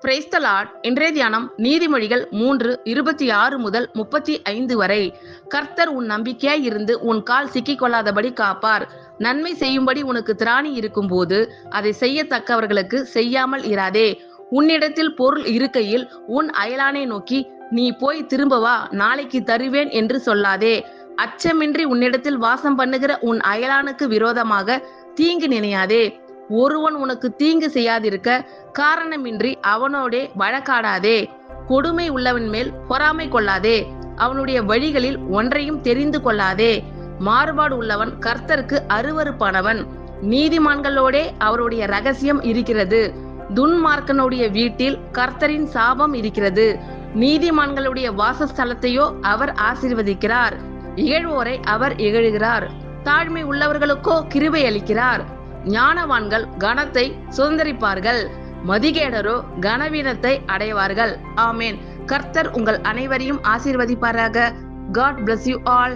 Praise the Lord. இன்றைய தியானம் நீதிமொழிகள் 3:26 முதல் 35 வரை. கர்த்தர் உன் நம்பிக்கையாய் இருந்து உன் கால் சிக்கிக் கொள்ளாதபடி காப்பார். நன்மை செய்யும்படி உனக்கு திராணி இருக்கும்போது அதை செய்யத்தக்கவர்களுக்கு செய்யாமல் இராதே. உன்னிடத்தில் பொருள் இருக்கையில் உன் அயலானை நோக்கி, நீ போய் திரும்ப வா, நாளைக்கு தருவேன் என்று சொல்லாதே. அச்சமின்றி உன்னிடத்தில் வாசம் பண்ணுகிற உன் அயலானுக்கு விரோதமாக தீங்கு நினையாதே. ஒருவன் உனக்கு தீங்கு செய்யாதிருக்க காரணமின்றி அவனோடே வழக்காடாதே. கொடுமை உள்ளவன் மேல் பொறாமை கொள்ளாதே. அவனுடைய வழிகளில் ஒன்றையும் தெரிந்து கொள்ளாதே. மாறுபாடு உள்ளவன் கர்த்தருக்கு அருவருப்பானவன். நீதிமான்களோடே அவருடைய ரகசியம் இருக்கிறது. துன்மார்க்கனுடைய வீட்டில் கர்த்தரின் சாபம் இருக்கிறது. நீதிமான்களுடைய வாசஸ்தலத்தையோ அவர் ஆசீர்வதிக்கிறார். இகழ்வோரை அவர் இகழுகிறார். தாழ்மை உள்ளவர்களுக்கோ கிருபை அளிக்கிறார். ஞானவான்கள் கனத்தை சுதந்தரிப்பார்கள், மதிகேடரோ கனவீனத்தை அடைவார்கள். ஆமேன். கர்த்தர் உங்கள் அனைவரையும் ஆசீர்வதிப்பாராக. God bless you all.